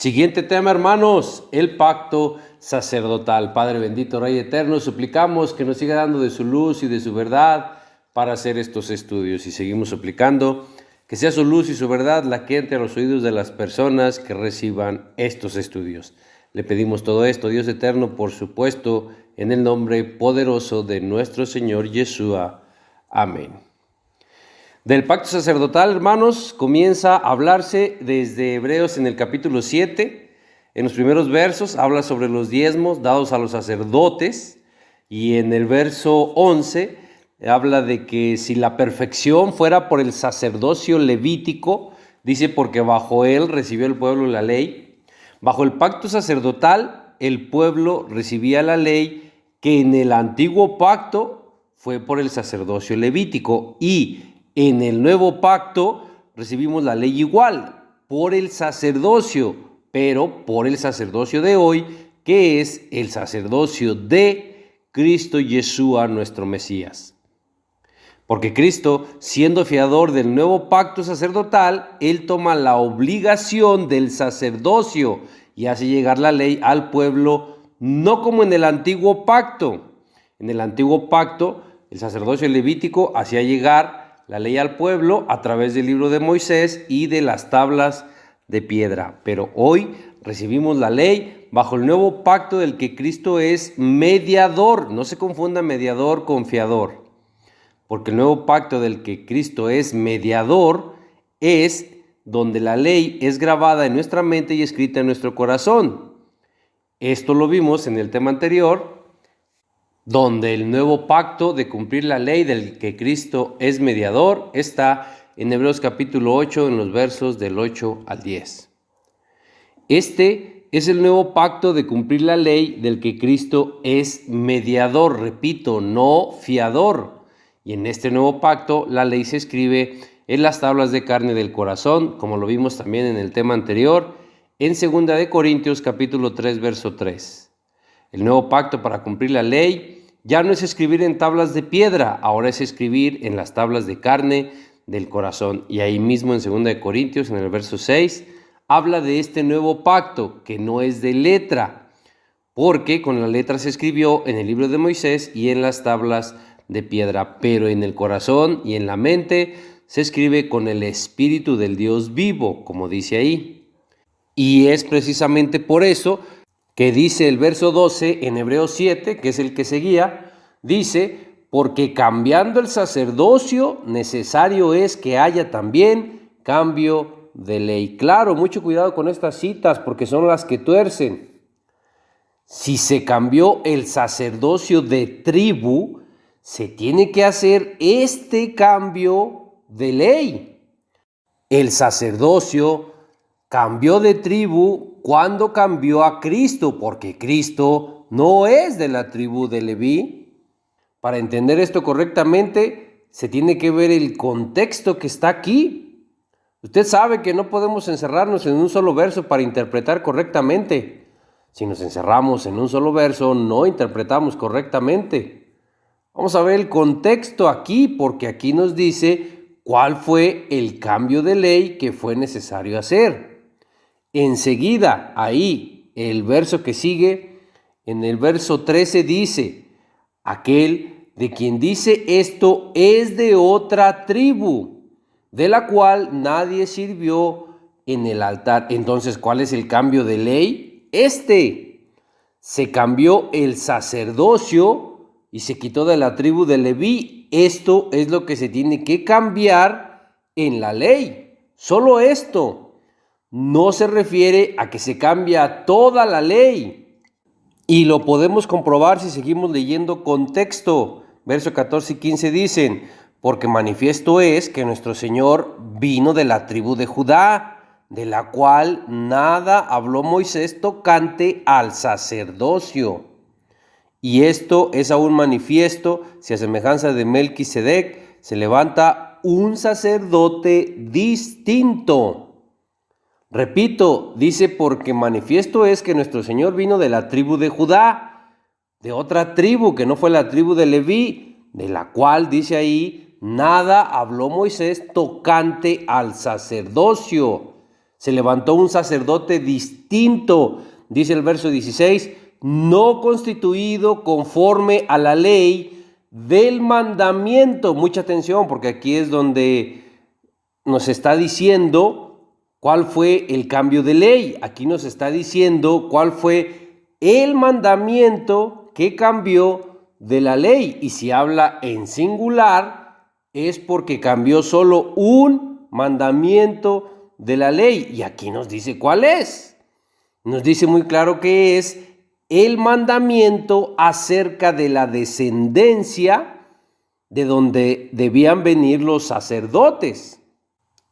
Siguiente tema, hermanos, el pacto sacerdotal. Padre bendito, Rey eterno, suplicamos que nos siga dando de su luz y de su verdad para hacer estos estudios. Y seguimos suplicando que sea su luz y su verdad la que entre a los oídos de las personas que reciban estos estudios. Le pedimos todo esto, Dios eterno, por supuesto, en el nombre poderoso de nuestro Señor Yeshua. Amén. Del pacto sacerdotal, hermanos, comienza a hablarse desde Hebreos en el capítulo 7. En los primeros versos habla sobre los diezmos dados a los sacerdotes, y en el verso 11 habla de que si la perfección fuera por el sacerdocio levítico, dice, porque bajo él recibió el pueblo la ley. Bajo el pacto sacerdotal, el pueblo recibía la ley que en el antiguo pacto fue por el sacerdocio levítico, y en el nuevo pacto recibimos la ley igual, por el sacerdocio, pero por el sacerdocio de hoy, que es el sacerdocio de Cristo Yeshua, nuestro Mesías. Porque Cristo, siendo fiador del nuevo pacto sacerdotal, Él toma la obligación del sacerdocio y hace llegar la ley al pueblo, no como en el antiguo pacto. En el antiguo pacto, el sacerdocio levítico hacía llegar la ley al pueblo a través del libro de Moisés y de las tablas de piedra. Pero hoy recibimos la ley bajo el nuevo pacto del que Cristo es mediador. No se confunda mediador con fiador, porque el nuevo pacto del que Cristo es mediador es donde la ley es grabada en nuestra mente y escrita en nuestro corazón. Esto lo vimos en el tema anterior, donde el nuevo pacto de cumplir la ley del que Cristo es mediador está en Hebreos capítulo 8, en los versos del 8 al 10. Este es el nuevo pacto de cumplir la ley del que Cristo es mediador, repito, no fiador. Y en este nuevo pacto la ley se escribe en las tablas de carne del corazón, como lo vimos también en el tema anterior, en 2 de Corintios capítulo 3, verso 3. El nuevo pacto para cumplir la ley ya no es escribir en tablas de piedra, ahora es escribir en las tablas de carne del corazón. Y ahí mismo en 2 de Corintios, en el verso 6, habla de este nuevo pacto que no es de letra, porque con la letra se escribió en el libro de Moisés y en las tablas de piedra, pero en el corazón y en la mente se escribe con el Espíritu del Dios vivo, como dice ahí. Y es precisamente por eso que dice el verso 12 en Hebreos 7, que es el que seguía, dice, porque cambiando el sacerdocio, necesario es que haya también cambio de ley. Claro, mucho cuidado con estas citas, porque son las que tuercen. Si se cambió el sacerdocio de tribu, se tiene que hacer este cambio de ley. El sacerdocio cambió de tribu cuando cambió a Cristo, porque Cristo no es de la tribu de Leví. Para entender esto correctamente, se tiene que ver el contexto que está aquí. Usted sabe que no podemos encerrarnos en un solo verso para interpretar correctamente. Si nos encerramos en un solo verso, no interpretamos correctamente. Vamos a ver el contexto aquí, porque aquí nos dice cuál fue el cambio de ley que fue necesario hacer. Enseguida, ahí, el verso que sigue, en el verso 13 dice, aquel de quien dice esto es de otra tribu, de la cual nadie sirvió en el altar. Entonces, ¿cuál es el cambio de ley? Se cambió el sacerdocio y se quitó de la tribu de Leví. Esto es lo que se tiene que cambiar en la ley. Solo esto. No se refiere a que se cambia toda la ley. Y lo podemos comprobar si seguimos leyendo contexto. Verso 14 y 15 dicen, porque manifiesto es que nuestro Señor vino de la tribu de Judá, de la cual nada habló Moisés tocante al sacerdocio. Y esto es aún manifiesto si a semejanza de Melquisedec se levanta un sacerdote distinto. Repito, dice, porque manifiesto es que nuestro Señor vino de la tribu de Judá, de otra tribu que no fue la tribu de Leví, de la cual, dice ahí, nada habló Moisés tocante al sacerdocio. Se levantó un sacerdote distinto, dice el verso 16, no constituido conforme a la ley del mandamiento. Mucha atención, porque aquí es donde nos está diciendo cuál fue el cambio de ley. Aquí nos está diciendo cuál fue el mandamiento que cambió de la ley. Y si habla en singular, es porque cambió solo un mandamiento de la ley. Y aquí nos dice cuál es. Nos dice muy claro que es el mandamiento acerca de la descendencia de donde debían venir los sacerdotes.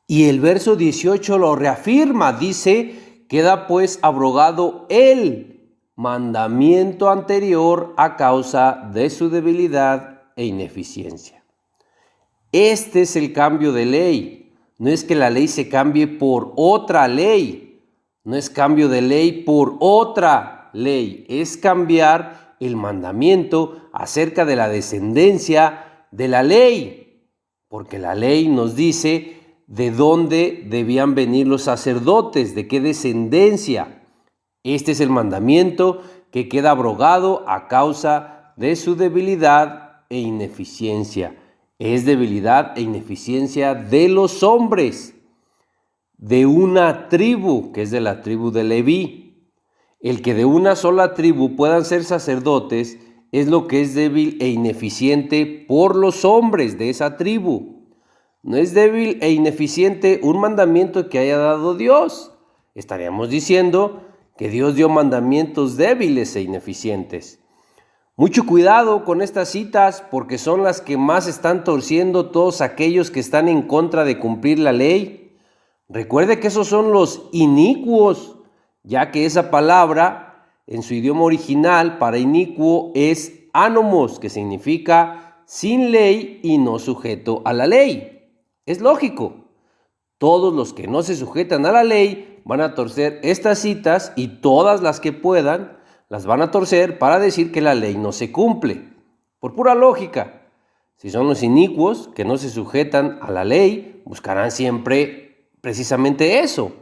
Y el verso 18 lo reafirma, dice, queda pues abrogado el mandamiento anterior a causa de su debilidad e ineficiencia. Este es el cambio de ley. No es que la ley se cambie por otra ley. No es cambio de ley por otra ley. Es cambiar el mandamiento acerca de la descendencia de la ley. Porque la ley nos dice de dónde debían venir los sacerdotes, de qué descendencia. Este es el mandamiento que queda abrogado a causa de su debilidad e ineficiencia. Es debilidad e ineficiencia de los hombres, de una tribu, que es de la tribu de Leví. El que de una sola tribu puedan ser sacerdotes es lo que es débil e ineficiente por los hombres de esa tribu. No es débil e ineficiente un mandamiento que haya dado Dios. Estaríamos diciendo que Dios dio mandamientos débiles e ineficientes. Mucho cuidado con estas citas porque son las que más están torciendo todos aquellos que están en contra de cumplir la ley. Recuerde que esos son los inicuos, ya que esa palabra en su idioma original para inicuo es anomos, que significa sin ley y no sujeto a la ley. Es lógico, todos los que no se sujetan a la ley van a torcer estas citas y todas las que puedan las van a torcer para decir que la ley no se cumple. Por pura lógica, si son los inicuos que no se sujetan a la ley, buscarán siempre precisamente eso,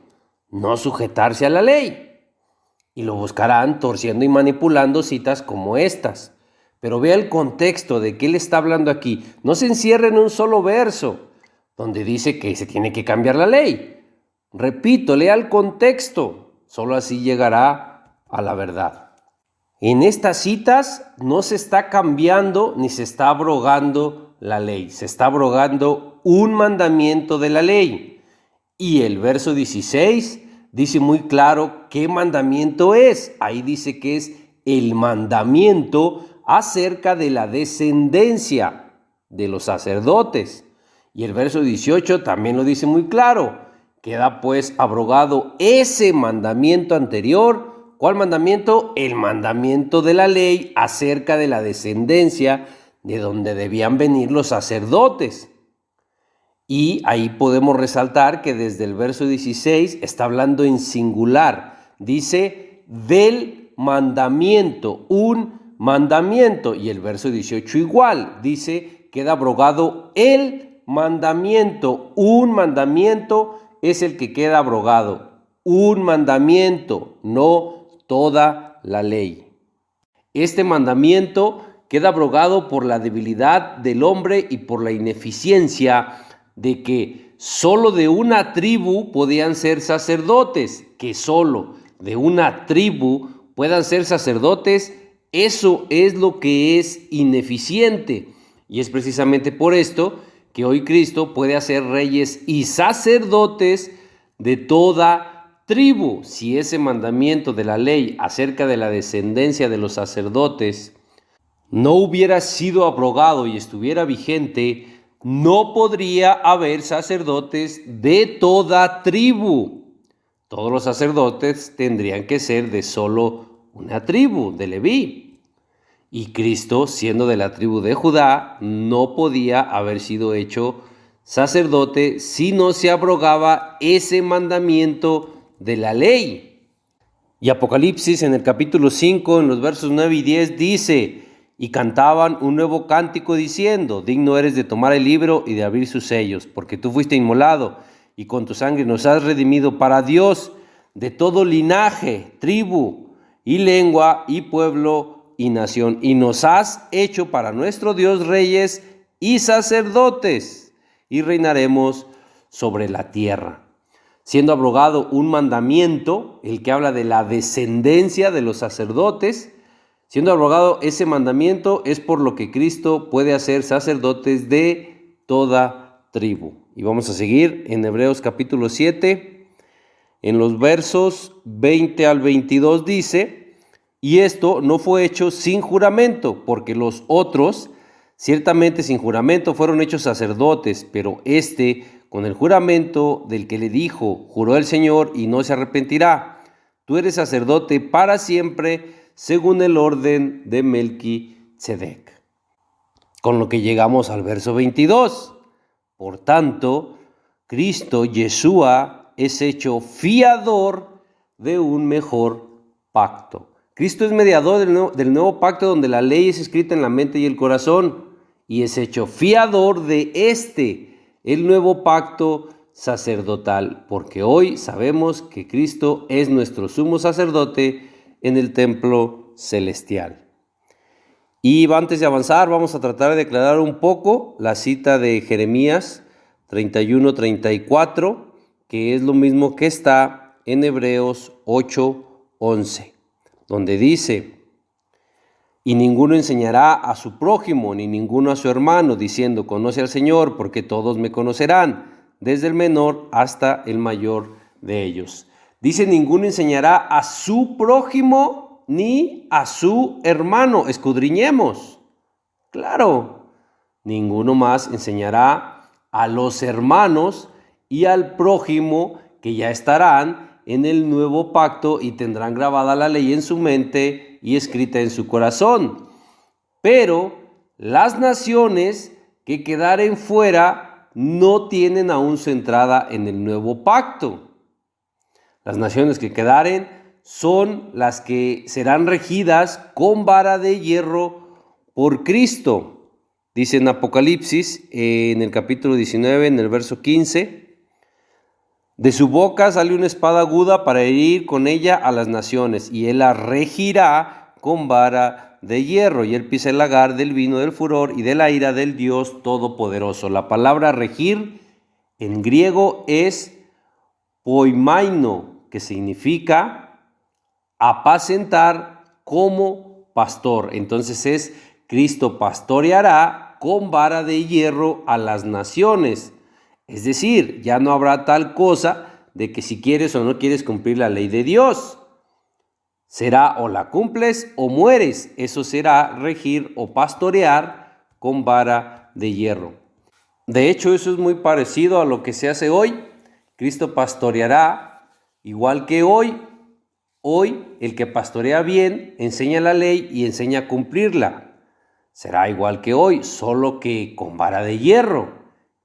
no sujetarse a la ley. Y lo buscarán torciendo y manipulando citas como estas. Pero vea el contexto de qué le está hablando aquí. No se encierre en un solo verso donde dice que se tiene que cambiar la ley. Repito, lea el contexto, solo así llegará a la verdad. En estas citas no se está cambiando ni se está abrogando la ley, se está abrogando un mandamiento de la ley. Y el verso 16 dice muy claro qué mandamiento es. Ahí dice que es el mandamiento acerca de la descendencia de los sacerdotes. Y el verso 18 también lo dice muy claro. Queda pues abrogado ese mandamiento anterior. ¿Cuál mandamiento? El mandamiento de la ley acerca de la descendencia de donde debían venir los sacerdotes. Y ahí podemos resaltar que desde el verso 16 está hablando en singular. Dice del mandamiento, un mandamiento. Y el verso 18 igual. Dice queda abrogado el mandamiento. Un mandamiento es el que queda abrogado. Un mandamiento, no toda la ley. Este mandamiento queda abrogado por la debilidad del hombre y por la ineficiencia de que solo de una tribu podían ser sacerdotes. Que solo de una tribu puedan ser sacerdotes, eso es lo que es ineficiente. Y es precisamente por esto que hoy Cristo puede hacer reyes y sacerdotes de toda tribu. Si ese mandamiento de la ley acerca de la descendencia de los sacerdotes no hubiera sido abrogado y estuviera vigente, no podría haber sacerdotes de toda tribu. Todos los sacerdotes tendrían que ser de solo una tribu, de Leví. Y Cristo, siendo de la tribu de Judá, no podía haber sido hecho sacerdote si no se abrogaba ese mandamiento de la ley. Y Apocalipsis en el capítulo 5, en los versos 9 y 10 dice: y cantaban un nuevo cántico diciendo: digno eres de tomar el libro y de abrir sus sellos, porque tú fuiste inmolado y con tu sangre nos has redimido para Dios de todo linaje, tribu y lengua y pueblo y nación, y nos has hecho para nuestro Dios reyes y sacerdotes, y reinaremos sobre la tierra. Siendo abrogado un mandamiento, el que habla de la descendencia de los sacerdotes, siendo abrogado ese mandamiento, es por lo que Cristo puede hacer sacerdotes de toda tribu. Y vamos a seguir en Hebreos capítulo 7, en los versos 20 al 22 dice: y esto no fue hecho sin juramento, porque los otros ciertamente sin juramento fueron hechos sacerdotes, pero con el juramento del que le dijo, juró el Señor y no se arrepentirá: tú eres sacerdote para siempre, según el orden de Melquisedec. Con lo que llegamos al verso 22. Por tanto, Cristo, Yeshua, es hecho fiador de un mejor pacto. Cristo es mediador del nuevo pacto, donde la ley es escrita en la mente y el corazón, y es hecho fiador de el nuevo pacto sacerdotal, porque hoy sabemos que Cristo es nuestro sumo sacerdote en el templo celestial. Y antes de avanzar, vamos a tratar de declarar un poco la cita de Jeremías 31-34, que es lo mismo que está en Hebreos 8:11, donde dice: y ninguno enseñará a su prójimo, ni ninguno a su hermano, diciendo, conoce al Señor, porque todos me conocerán, desde el menor hasta el mayor de ellos. Dice, ninguno enseñará a su prójimo, ni a su hermano. Escudriñemos. Claro, ninguno más enseñará a los hermanos y al prójimo, que ya estarán en el nuevo pacto y tendrán grabada la ley en su mente y escrita en su corazón. Pero las naciones que quedaren fuera no tienen aún su entrada en el nuevo pacto. Las naciones que quedaren son las que serán regidas con vara de hierro por Cristo. Dice en Apocalipsis, en el capítulo 19, en el verso 15, de su boca sale una espada aguda para herir con ella a las naciones, y él la regirá con vara de hierro, y él pisa el lagar del vino del furor y de la ira del Dios Todopoderoso. La palabra regir en griego es poimaino, que significa apacentar como pastor. Entonces es Cristo pastoreará con vara de hierro a las naciones. Es decir, ya no habrá tal cosa de que si quieres o no quieres cumplir la ley de Dios. Será o la cumples o mueres. Eso será regir o pastorear con vara de hierro. De hecho, eso es muy parecido a lo que se hace hoy. Cristo pastoreará igual que hoy. Hoy, el que pastorea bien enseña la ley y enseña a cumplirla. Será igual que hoy, solo que con vara de hierro,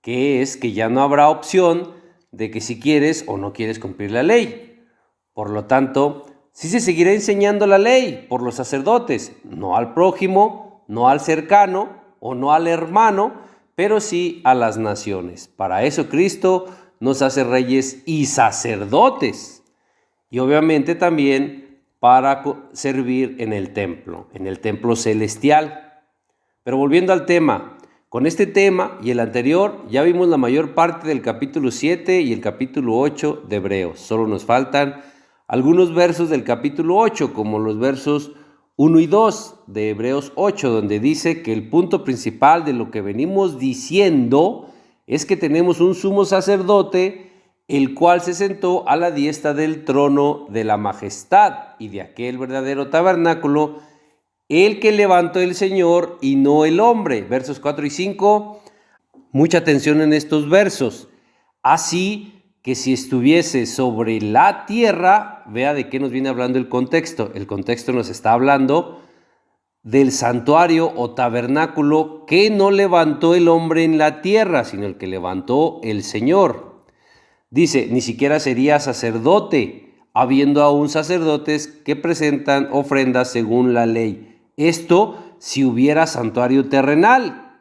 que es que ya no habrá opción de que si quieres o no quieres cumplir la ley. Por lo tanto, sí se seguirá enseñando la ley por los sacerdotes, no al prójimo, no al cercano o no al hermano, pero sí a las naciones. Para eso Cristo nos hace reyes y sacerdotes. Y obviamente también para servir en el templo celestial. Pero volviendo al tema, con este tema y el anterior ya vimos la mayor parte del capítulo 7 y el capítulo 8 de Hebreos. Solo nos faltan algunos versos del capítulo 8, como los versos 1 y 2 de Hebreos 8, donde dice que el punto principal de lo que venimos diciendo es que tenemos un sumo sacerdote, el cual se sentó a la diestra del trono de la majestad y de aquel verdadero tabernáculo, el que levantó el Señor y no el hombre. Versos 4 y 5, mucha atención en estos versos. Así que si estuviese sobre la tierra, vea de qué nos viene hablando el contexto. El contexto nos está hablando del santuario o tabernáculo que no levantó el hombre en la tierra, sino el que levantó el Señor. Dice, ni siquiera sería sacerdote, habiendo aún sacerdotes que presentan ofrendas según la ley. Esto si hubiera santuario terrenal,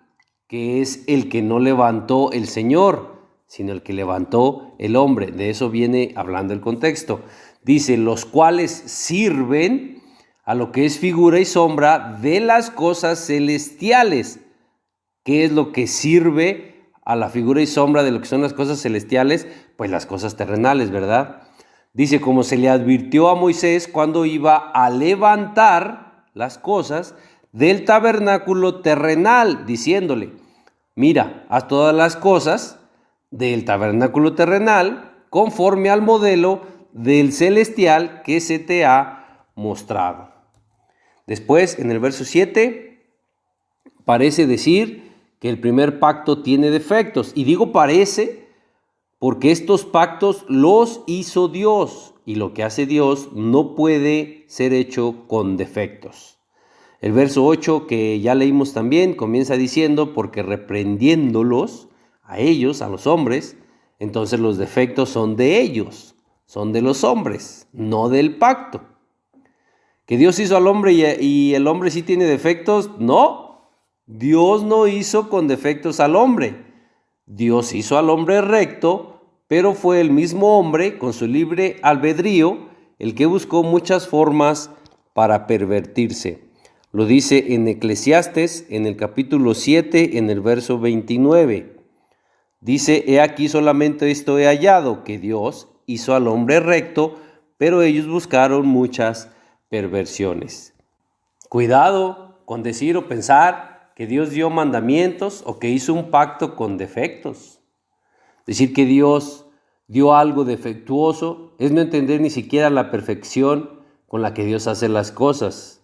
que es el que no levantó el Señor, sino el que levantó el hombre. De eso viene hablando el contexto. Dice, los cuales sirven a lo que es figura y sombra de las cosas celestiales. ¿Qué es lo que sirve a la figura y sombra de lo que son las cosas celestiales? Pues las cosas terrenales, ¿verdad? Dice, como se le advirtió a Moisés cuando iba a levantar las cosas del tabernáculo terrenal, diciéndole, mira, haz todas las cosas del tabernáculo terrenal conforme al modelo del celestial que se te ha mostrado. Después, en el verso 7, parece decir que el primer pacto tiene defectos. Y digo parece porque estos pactos los hizo Dios. Y lo que hace Dios no puede ser hecho con defectos. El verso 8, que ya leímos también, comienza diciendo, porque reprendiéndolos a ellos, a los hombres, entonces los defectos son de ellos, son de los hombres, no del pacto. ¿Que Dios hizo al hombre y el hombre sí tiene defectos? No, Dios no hizo con defectos al hombre. Dios hizo al hombre recto, pero fue el mismo hombre, con su libre albedrío, el que buscó muchas formas para pervertirse. Lo dice en Eclesiastes, en el capítulo 7, en el verso 29. Dice, he aquí solamente esto he hallado, que Dios hizo al hombre recto, pero ellos buscaron muchas perversiones. Cuidado con decir o pensar que Dios dio mandamientos o que hizo un pacto con defectos. Decir que Dios dio algo defectuoso es no entender ni siquiera la perfección con la que Dios hace las cosas.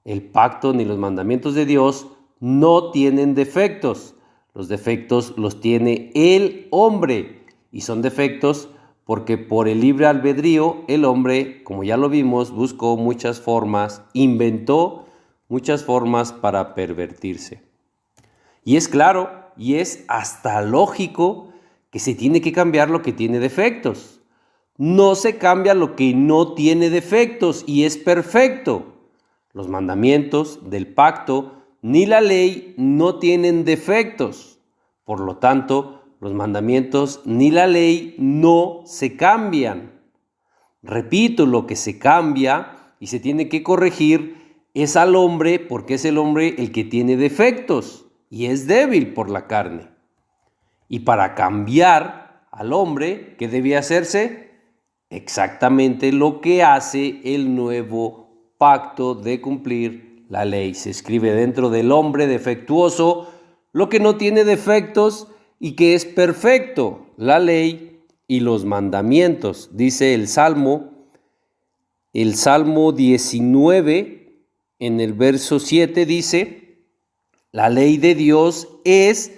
El pacto ni los mandamientos de Dios no tienen defectos. Los defectos los tiene el hombre y son defectos porque por el libre albedrío el hombre, como ya lo vimos, buscó muchas formas, inventó muchas formas para pervertirse. Y es claro, y es hasta lógico que se tiene que cambiar lo que tiene defectos. No se cambia lo que no tiene defectos y es perfecto. Los mandamientos del pacto ni la ley no tienen defectos. Por lo tanto, los mandamientos ni la ley no se cambian. Repito, lo que se cambia y se tiene que corregir es al hombre, porque es el hombre el que tiene defectos y es débil por la carne. Y para cambiar al hombre, ¿qué debía hacerse? Exactamente lo que hace el nuevo pacto de cumplir la ley. Se escribe dentro del hombre defectuoso lo que no tiene defectos y que es perfecto, la ley y los mandamientos. Dice el Salmo 19, en el verso 7 dice, la ley de Dios es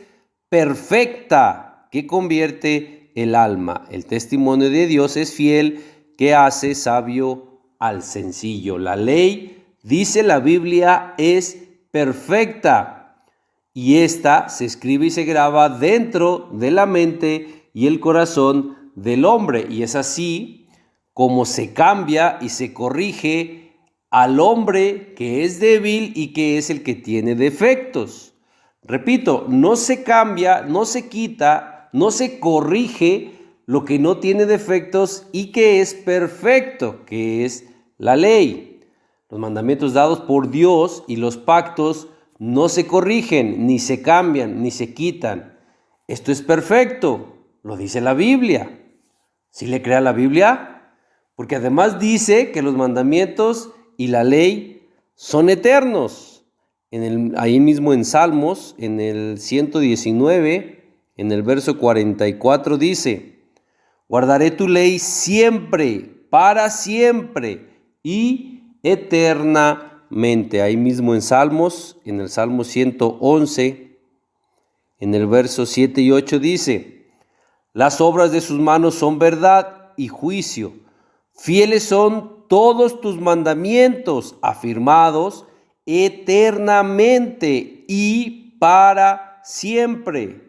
perfecta, que convierte el alma. El testimonio de Dios es fiel, que hace sabio al sencillo. La ley, dice la Biblia, es perfecta y esta se escribe y se graba dentro de la mente y el corazón del hombre, y es así como se cambia y se corrige al hombre que es débil y que es el que tiene defectos. Repito, no se cambia, no se quita, no se corrige lo que no tiene defectos y que es perfecto, que es la ley. Los mandamientos dados por Dios y los pactos no se corrigen, ni se cambian, ni se quitan. Esto es perfecto, lo dice la Biblia. ¿Sí le cree a la Biblia? Porque además dice que los mandamientos y la ley son eternos. Ahí mismo en Salmos, en el 119, en el verso 44 dice, guardaré tu ley siempre, para siempre y eternamente. Ahí mismo en Salmos, en el Salmo 111, en el verso 7 y 8 dice, las obras de sus manos son verdad y juicio. Fieles son todos tus mandamientos, afirmados eternamente y para siempre,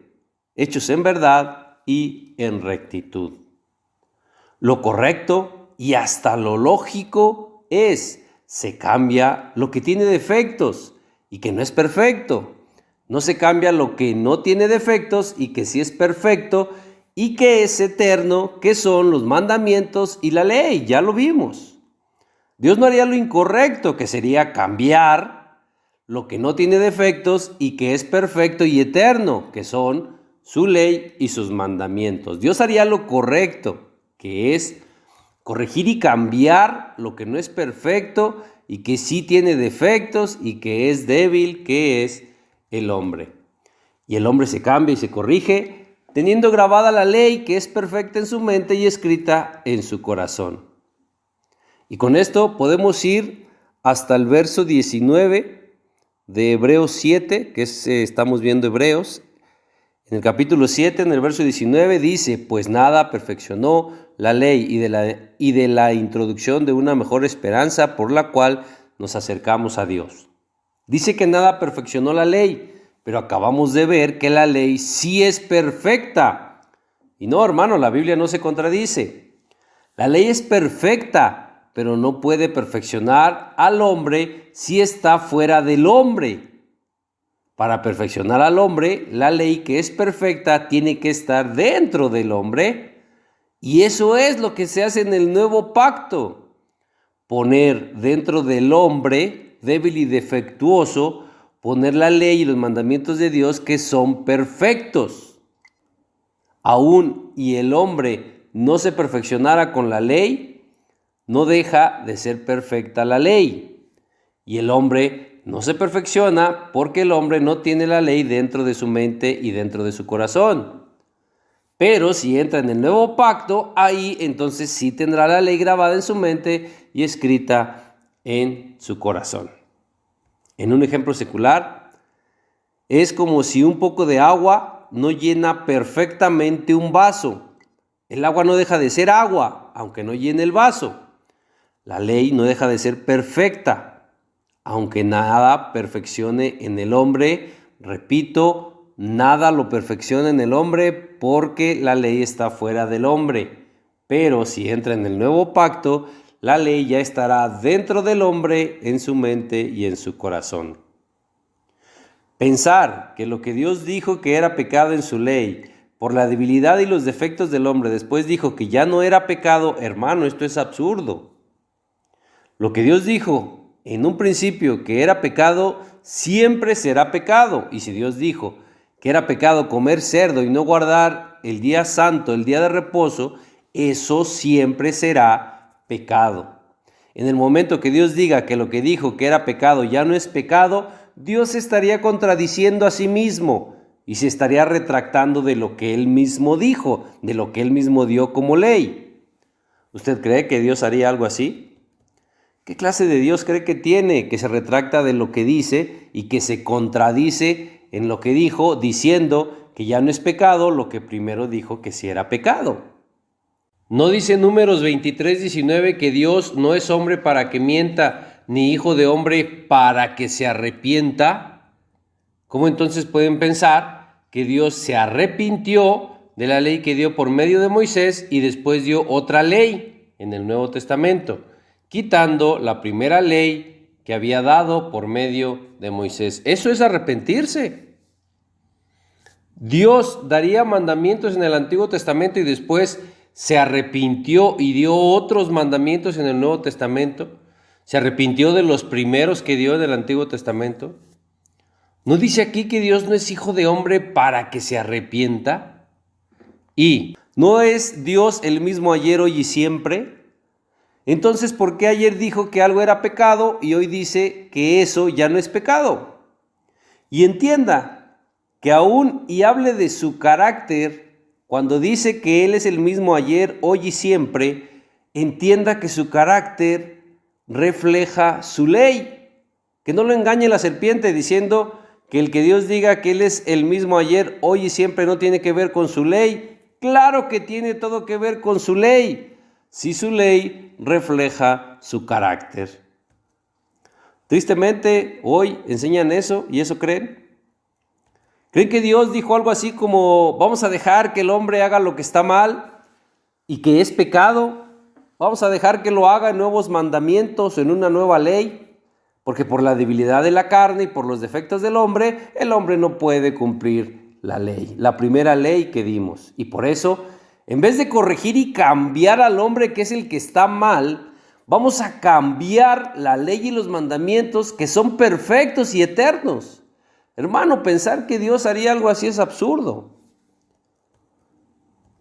hechos en verdad y en rectitud. Lo correcto y hasta lo lógico se cambia lo que tiene defectos y que no es perfecto. No se cambia lo que no tiene defectos y que sí es perfecto, y que es eterno, que son los mandamientos y la ley. Ya lo vimos. Dios no haría lo incorrecto, que sería cambiar lo que no tiene defectos y que es perfecto y eterno, que son su ley y sus mandamientos. Dios haría lo correcto, que es corregir y cambiar lo que no es perfecto y que sí tiene defectos y que es débil, que es el hombre. Y el hombre se cambia y se corrige, teniendo grabada la ley que es perfecta en su mente y escrita en su corazón. Y con esto podemos ir hasta el verso 19 de Hebreos 7, que estamos viendo Hebreos. En el capítulo 7, en el verso 19, dice: pues nada perfeccionó la ley y de la introducción de una mejor esperanza por la cual nos acercamos a Dios. Dice que nada perfeccionó la ley, pero acabamos de ver que la ley sí es perfecta. Y no, hermano, la Biblia no se contradice. La ley es perfecta, pero no puede perfeccionar al hombre si está fuera del hombre. Para perfeccionar al hombre, la ley que es perfecta tiene que estar dentro del hombre, y eso es lo que se hace en el nuevo pacto. Poner dentro del hombre débil y defectuoso, poner la ley y los mandamientos de Dios que son perfectos. Aún y el hombre no se perfeccionara con la ley, no deja de ser perfecta la ley. Y el hombre no se perfecciona porque el hombre no tiene la ley dentro de su mente y dentro de su corazón. Pero si entra en el nuevo pacto, ahí entonces sí tendrá la ley grabada en su mente y escrita en su corazón. En un ejemplo secular, es como si un poco de agua no llena perfectamente un vaso. El agua no deja de ser agua, aunque no llene el vaso. La ley no deja de ser perfecta, aunque nada perfeccione en el hombre. Repito, nada lo perfecciona en el hombre porque la ley está fuera del hombre. Pero si entra en el nuevo pacto, la ley ya estará dentro del hombre, en su mente y en su corazón. Pensar que lo que Dios dijo que era pecado en su ley, por la debilidad y los defectos del hombre, después dijo que ya no era pecado, hermano, esto es absurdo. Lo que Dios dijo en un principio que era pecado, siempre será pecado. Y si Dios dijo que era pecado comer cerdo y no guardar el día santo, el día de reposo, eso siempre será pecado. En el momento que Dios diga que lo que dijo que era pecado ya no es pecado, Dios se estaría contradiciendo a sí mismo y se estaría retractando de lo que Él mismo dijo, de lo que Él mismo dio como ley. ¿Usted cree que Dios haría algo así? ¿Qué clase de Dios cree que tiene, que se retracta de lo que dice y que se contradice en lo que dijo, diciendo que ya no es pecado lo que primero dijo que sí era pecado? ¿No dice Números 23:19 que Dios no es hombre para que mienta, ni hijo de hombre para que se arrepienta? ¿Cómo entonces pueden pensar que Dios se arrepintió de la ley que dio por medio de Moisés y después dio otra ley en el Nuevo Testamento, quitando la primera ley que había dado por medio de Moisés? Eso es arrepentirse. Dios daría mandamientos en el Antiguo Testamento y después se arrepintió y dio otros mandamientos en el Nuevo Testamento. Se arrepintió de los primeros que dio en el Antiguo Testamento. ¿No dice aquí que Dios no es hijo de hombre para que se arrepienta? ¿Y no es Dios el mismo ayer, hoy y siempre? Entonces, ¿por qué ayer dijo que algo era pecado y hoy dice que eso ya no es pecado? Y entienda que aún y hable de su carácter, cuando dice que Él es el mismo ayer, hoy y siempre, entienda que su carácter refleja su ley. Que no lo engañe la serpiente diciendo que el que Dios diga que Él es el mismo ayer, hoy y siempre no tiene que ver con su ley. Claro que tiene todo que ver con su ley, si su ley refleja su carácter. Tristemente, hoy enseñan eso y eso creen. ¿Creen que Dios dijo algo así como: vamos a dejar que el hombre haga lo que está mal y que es pecado? Vamos a dejar que lo haga en nuevos mandamientos, en una nueva ley, porque por la debilidad de la carne y por los defectos del hombre, el hombre no puede cumplir la ley, la primera ley que dimos. Y por eso, en vez de corregir y cambiar al hombre que es el que está mal, vamos a cambiar la ley y los mandamientos que son perfectos y eternos. Hermano, pensar que Dios haría algo así es absurdo.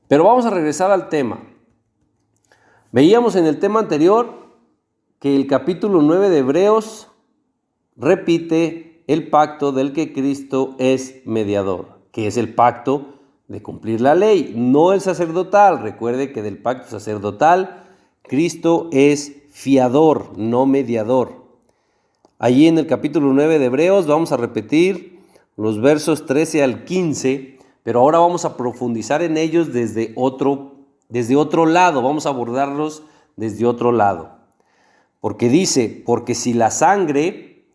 Pero vamos a regresar al tema. Veíamos en el tema anterior que el capítulo 9 de Hebreos repite el pacto del que Cristo es mediador, que es el pacto de cumplir la ley, no el sacerdotal. Recuerde que del pacto sacerdotal, Cristo es fiador, no mediador. Allí en el capítulo 9 de Hebreos vamos a repetir los versos 13 al 15, pero ahora vamos a profundizar en ellos desde otro lado, vamos a abordarlos desde otro lado. Porque dice, porque si la sangre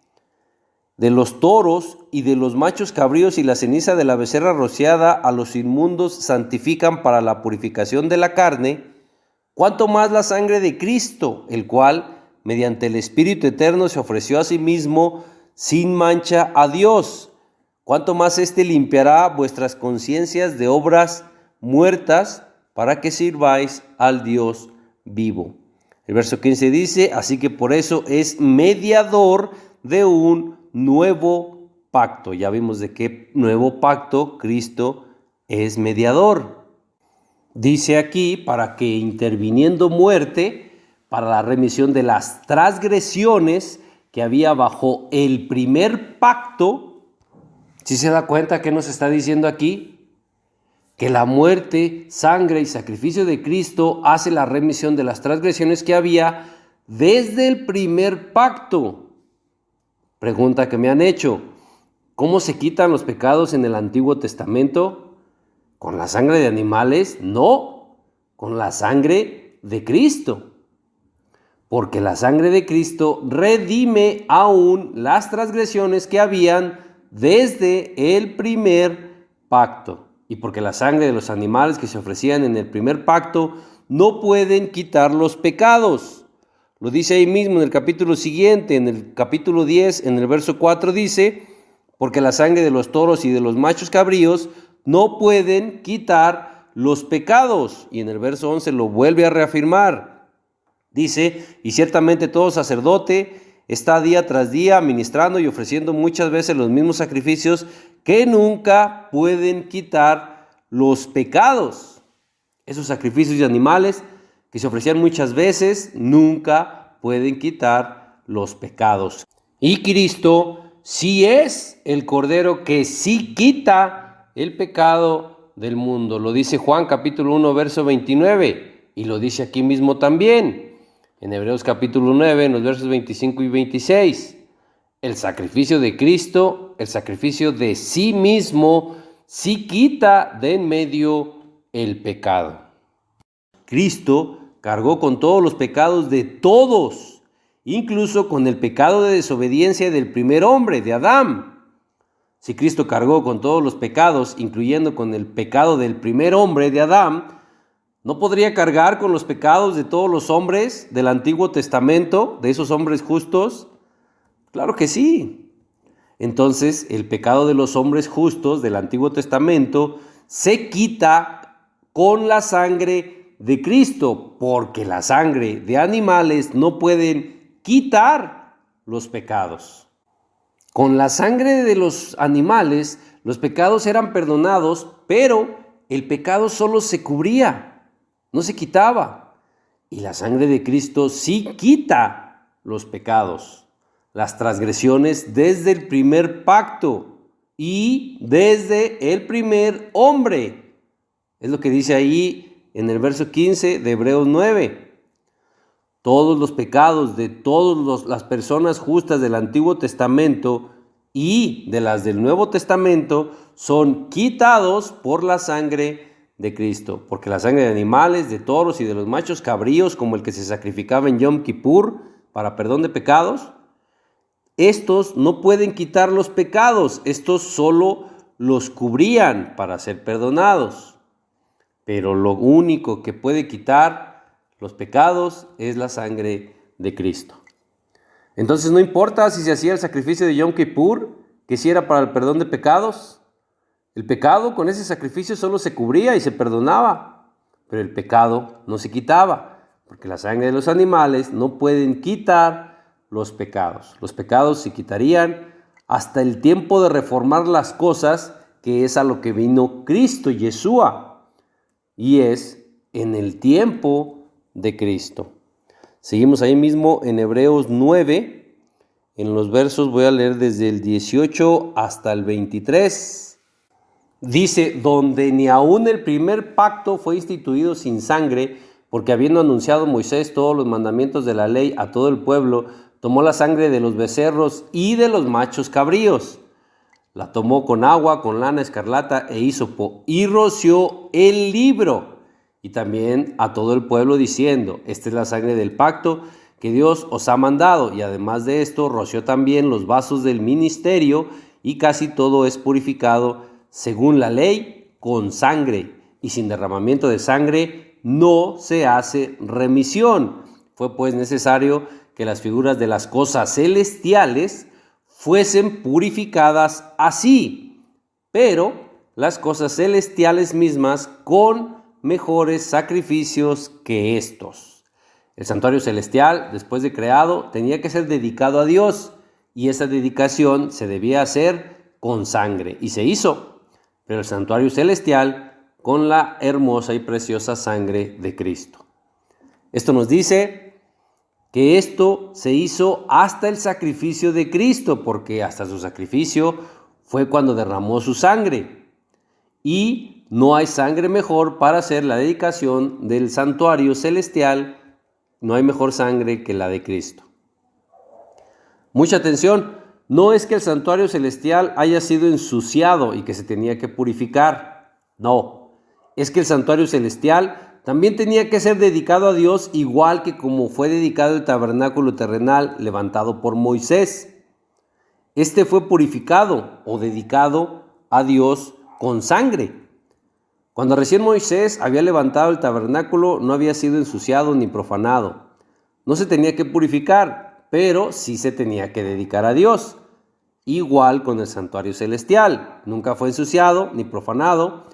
de los toros y de los machos cabríos y la ceniza de la becerra rociada a los inmundos santifican para la purificación de la carne, ¿cuánto más la sangre de Cristo, el cual, mediante el Espíritu eterno, se ofreció a sí mismo sin mancha a Dios? ¿Cuánto más éste limpiará vuestras conciencias de obras muertas para que sirváis al Dios vivo? El verso 15 dice, así que por eso es mediador de un nuevo pacto. Ya vimos de qué nuevo pacto Cristo es mediador. Dice aquí, para que interviniendo muerte, para la remisión de las transgresiones que había bajo el primer pacto. ¿Sí se da cuenta qué nos está diciendo aquí? Que la muerte, sangre y sacrificio de Cristo hace la remisión de las transgresiones que había desde el primer pacto. Pregunta que me han hecho, ¿cómo se quitan los pecados en el Antiguo Testamento? ¿Con la sangre de animales? No, con la sangre de Cristo. Porque la sangre de Cristo redime aún las transgresiones que habían desde el primer pacto. Y porque la sangre de los animales que se ofrecían en el primer pacto no pueden quitar los pecados. Lo dice ahí mismo en el capítulo siguiente, en el capítulo 10, en el verso 4 dice, porque la sangre de los toros y de los machos cabríos no pueden quitar los pecados. Y en el verso 11 lo vuelve a reafirmar. Dice, y ciertamente todo sacerdote está día tras día ministrando y ofreciendo muchas veces los mismos sacrificios que nunca pueden quitar los pecados. Esos sacrificios de animales que se ofrecían muchas veces nunca pueden quitar los pecados. Y Cristo sí es el Cordero que sí quita el pecado del mundo. Lo dice Juan capítulo 1 verso 29 y lo dice aquí mismo también. En Hebreos capítulo 9, en los versos 25 y 26, el sacrificio de Cristo, el sacrificio de sí mismo, sí quita de en medio el pecado. Cristo cargó con todos los pecados de todos, incluso con el pecado de desobediencia del primer hombre, de Adán. Si Cristo cargó con todos los pecados, incluyendo con el pecado del primer hombre, de Adán, ¿no podría cargar con los pecados de todos los hombres del Antiguo Testamento, de esos hombres justos? Claro que sí. Entonces, el pecado de los hombres justos del Antiguo Testamento se quita con la sangre de Cristo, porque la sangre de animales no pueden quitar los pecados. Con la sangre de los animales, los pecados eran perdonados, pero el pecado solo se cubría. No se quitaba. Y la sangre de Cristo sí quita los pecados, las transgresiones desde el primer pacto y desde el primer hombre. Es lo que dice ahí en el verso 15 de Hebreos 9. Todos los pecados de todas las personas justas del Antiguo Testamento y de las del Nuevo Testamento son quitados por la sangre de Cristo, porque la sangre de animales, de toros y de los machos cabríos, como el que se sacrificaba en Yom Kippur para perdón de pecados, estos no pueden quitar los pecados, estos solo los cubrían para ser perdonados. Pero lo único que puede quitar los pecados es la sangre de Cristo. Entonces no importa si se hacía el sacrificio de Yom Kippur, que si era para el perdón de pecados, El pecado con ese sacrificio solo se cubría y se perdonaba, pero el pecado no se quitaba, porque la sangre de los animales no pueden quitar los pecados. Los pecados se quitarían hasta el tiempo de reformar las cosas, que es a lo que vino Cristo, Yeshua, y es en el tiempo de Cristo. Seguimos ahí mismo en Hebreos 9, en los versos voy a leer desde el 18 hasta el 23. Dice, donde ni aún el primer pacto fue instituido sin sangre, porque habiendo anunciado Moisés todos los mandamientos de la ley a todo el pueblo, tomó la sangre de los becerros y de los machos cabríos. La tomó con agua, con lana escarlata e hisopo, y roció el libro, y también a todo el pueblo, diciendo, esta es la sangre del pacto que Dios os ha mandado. Y además de esto, roció también los vasos del ministerio, y casi todo es purificado según la ley con sangre, y sin derramamiento de sangre no se hace remisión. Fue pues necesario que las figuras de las cosas celestiales fuesen purificadas así, pero las cosas celestiales mismas con mejores sacrificios que estos. El santuario celestial, después de creado, tenía que ser dedicado a Dios, y esa dedicación se debía hacer con sangre, y se hizo, pero el santuario celestial con la hermosa y preciosa sangre de Cristo. Esto nos dice que esto se hizo hasta el sacrificio de Cristo, porque hasta su sacrificio fue cuando derramó su sangre. Y no hay sangre mejor para hacer la dedicación del santuario celestial, no hay mejor sangre que la de Cristo. Mucha atención, no es que el santuario celestial haya sido ensuciado y que se tenía que purificar, no, es que el santuario celestial también tenía que ser dedicado a Dios, igual que como fue dedicado el tabernáculo terrenal levantado por Moisés. Este fue purificado o dedicado a Dios con sangre. Cuando recién Moisés había levantado el tabernáculo, no había sido ensuciado ni profanado. No se tenía que purificar, pero sí se tenía que dedicar a Dios. Igual con el santuario celestial. Nunca fue ensuciado ni profanado,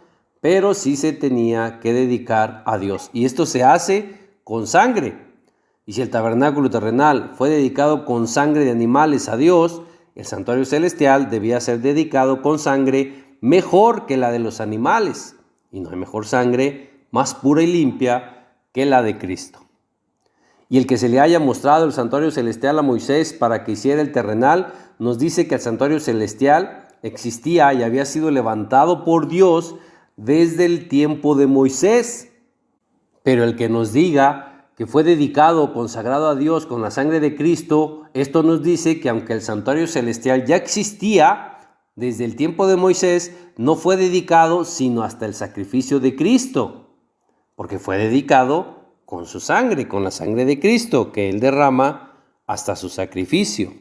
pero sí se tenía que dedicar a Dios. Y esto se hace con sangre. Y si el tabernáculo terrenal fue dedicado con sangre de animales a Dios, el santuario celestial debía ser dedicado con sangre mejor que la de los animales. Y no hay mejor sangre más pura y limpia que la de Cristo. Y el que se le haya mostrado el santuario celestial a Moisés para que hiciera el terrenal, nos dice que el santuario celestial existía y había sido levantado por Dios desde el tiempo de Moisés. Pero el que nos diga que fue dedicado o consagrado a Dios con la sangre de Cristo, esto nos dice que aunque el santuario celestial ya existía desde el tiempo de Moisés, no fue dedicado sino hasta el sacrificio de Cristo, porque fue dedicado con su sangre, con la sangre de Cristo, que Él derrama hasta su sacrificio.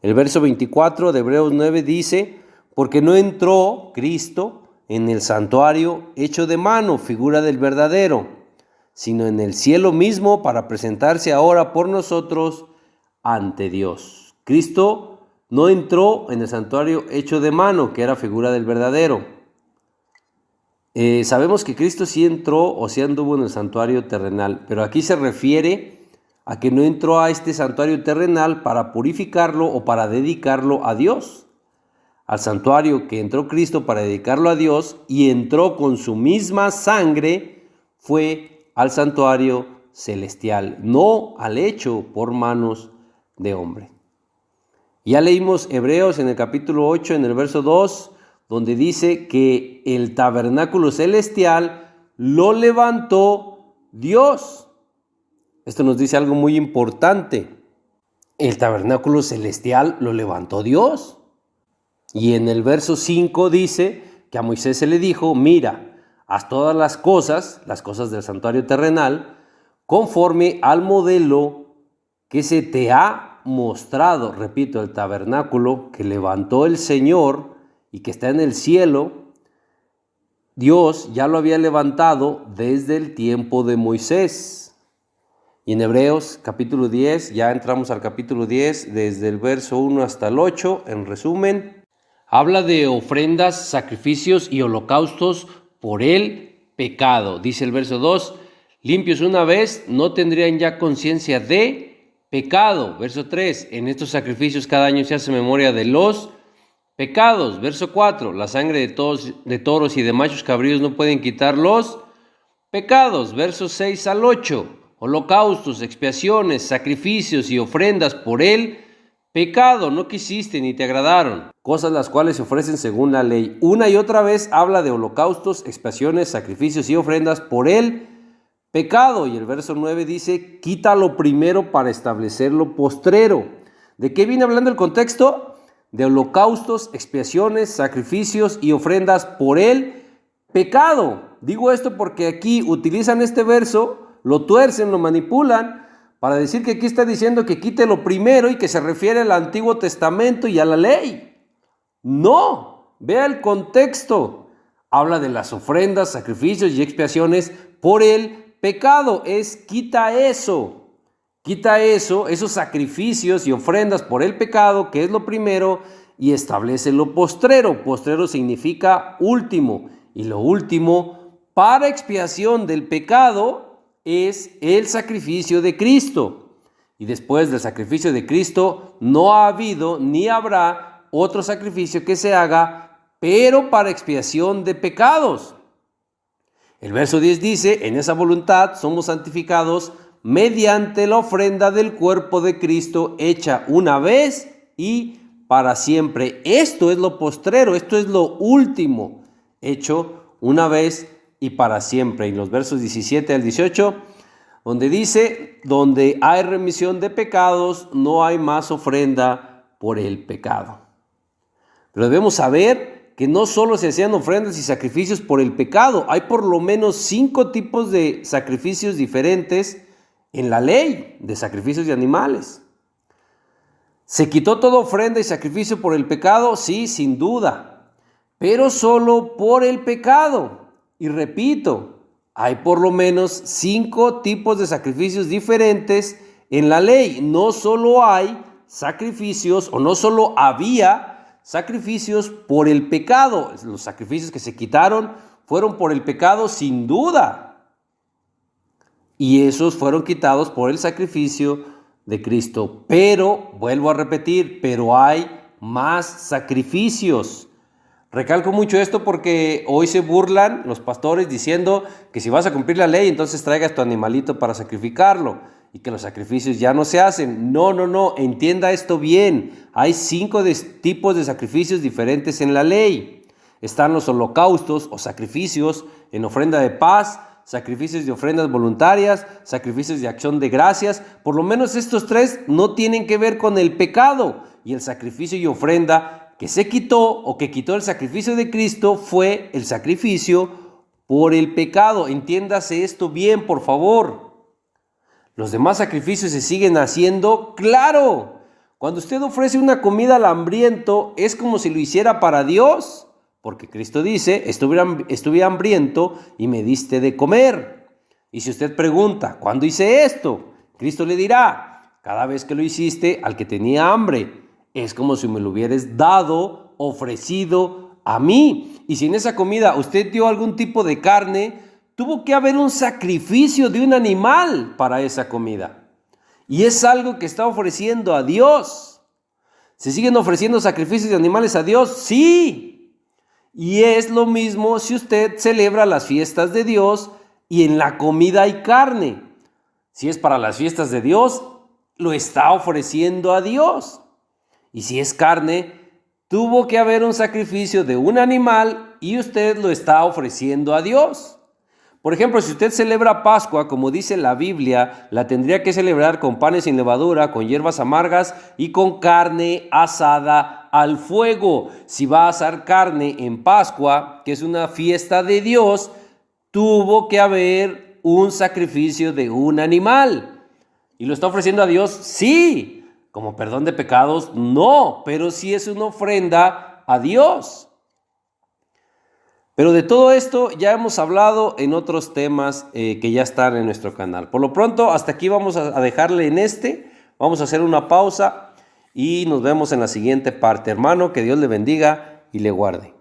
El verso 24 de Hebreos 9 dice, porque no entró Cristo en el santuario hecho de mano, figura del verdadero, sino en el cielo mismo para presentarse ahora por nosotros ante Dios. Cristo no entró en el santuario hecho de mano, que era figura del verdadero. Sabemos que Cristo sí entró o sí anduvo en el santuario terrenal, pero aquí se refiere a que no entró a este santuario terrenal para purificarlo o para dedicarlo a Dios. Al santuario que entró Cristo para dedicarlo a Dios y entró con su misma sangre fue al santuario celestial, no al hecho por manos de hombre. Ya leímos Hebreos en el capítulo 8, en el verso 2, donde dice que el tabernáculo celestial lo levantó Dios. Esto nos dice algo muy importante. El tabernáculo celestial lo levantó Dios. Y en el verso 5 dice que a Moisés se le dijo, mira, haz todas las cosas del santuario terrenal, conforme al modelo que se te ha mostrado. Repito, el tabernáculo que levantó el Señor y que está en el cielo, Dios ya lo había levantado desde el tiempo de Moisés. Y en Hebreos capítulo 10, ya entramos al capítulo 10, desde el verso 1 hasta el 8, en resumen, Habla de ofrendas, sacrificios y holocaustos por el pecado. Dice el verso 2, limpios una vez, no tendrían ya conciencia de pecado. Verso 3, en estos sacrificios cada año se hace memoria de los pecados. Verso 4, la sangre de toros y de machos cabríos no pueden quitar los pecados. Versos 6 al 8, holocaustos, expiaciones, sacrificios y ofrendas por el pecado, no quisiste ni te agradaron. Cosas las cuales se ofrecen según la ley. Una y otra vez habla de holocaustos, expiaciones, sacrificios y ofrendas por el pecado. Y el verso 9 dice, quita lo primero para establecer lo postrero. ¿De qué viene hablando el contexto? De holocaustos, expiaciones, sacrificios y ofrendas por el pecado. Digo esto porque aquí utilizan este verso, lo tuercen, lo manipulan, para decir que aquí está diciendo que quite lo primero y que se refiere al Antiguo Testamento y a la ley. No, vea el contexto. Habla de las ofrendas, sacrificios y expiaciones por el pecado. Quita eso, esos sacrificios y ofrendas por el pecado, que es lo primero, y establece lo postrero. Postrero significa último, y lo último para expiación del pecado es el sacrificio de Cristo. Y después del sacrificio de Cristo no ha habido ni habrá otro sacrificio que se haga, pero para expiación de pecados. El verso 10 dice, en esa voluntad somos santificados mediante la ofrenda del cuerpo de Cristo hecha una vez y para siempre. Esto es lo postrero, esto es lo último, hecho una vez y para siempre. En los versos 17 al 18, donde dice, donde hay remisión de pecados, no hay más ofrenda por el pecado. Pero debemos saber que no solo se hacían ofrendas y sacrificios por el pecado, hay por lo menos 5 tipos de sacrificios diferentes en la ley de sacrificios de animales. ¿Se quitó toda ofrenda y sacrificio por el pecado? Sí, sin duda, pero solo por el pecado. Y repito, hay por lo menos 5 tipos de sacrificios diferentes en la ley. No solo hay sacrificios, o no solo había sacrificios por el pecado. Los sacrificios que se quitaron fueron por el pecado sin duda. Y esos fueron quitados por el sacrificio de Cristo. Pero, vuelvo a repetir, pero hay más sacrificios. Recalco mucho esto porque hoy se burlan los pastores diciendo que si vas a cumplir la ley, entonces traigas tu animalito para sacrificarlo y que los sacrificios ya no se hacen. No, entienda esto bien. Hay 5 tipos de sacrificios diferentes en la ley. Están los holocaustos o sacrificios en ofrenda de paz, sacrificios de ofrendas voluntarias, sacrificios de acción de gracias. Por lo menos estos 3 no tienen que ver con el pecado. Y el sacrificio y ofrenda que se quitó o que quitó el sacrificio de Cristo fue el sacrificio por el pecado. Entiéndase esto bien, por favor. ¿Los demás sacrificios se siguen haciendo? ¡Claro! Cuando usted ofrece una comida al hambriento, es como si lo hiciera para Dios. Porque Cristo dice, estuve hambriento y me diste de comer. Y si usted pregunta, ¿cuándo hice esto? Cristo le dirá, cada vez que lo hiciste al que tenía hambre. Es como si me lo hubieras dado, ofrecido a mí. Y si en esa comida usted dio algún tipo de carne, tuvo que haber un sacrificio de un animal para esa comida. Y es algo que está ofreciendo a Dios. ¿Se siguen ofreciendo sacrificios de animales a Dios? Sí. Y es lo mismo si usted celebra las fiestas de Dios y en la comida hay carne. Si es para las fiestas de Dios, lo está ofreciendo a Dios. Y si es carne, tuvo que haber un sacrificio de un animal y usted lo está ofreciendo a Dios. Por ejemplo, si usted celebra Pascua, como dice la Biblia, la tendría que celebrar con panes sin levadura, con hierbas amargas y con carne asada al fuego. Si va a asar carne en Pascua, que es una fiesta de Dios, tuvo que haber un sacrificio de un animal. ¿Y lo está ofreciendo a Dios? Sí. Como perdón de pecados, no, pero sí es una ofrenda a Dios. Pero de todo esto ya hemos hablado en otros temas que ya están en nuestro canal. Por lo pronto, hasta aquí vamos a dejarle en Vamos a hacer una pausa y nos vemos en la siguiente parte. Hermano, que Dios le bendiga y le guarde.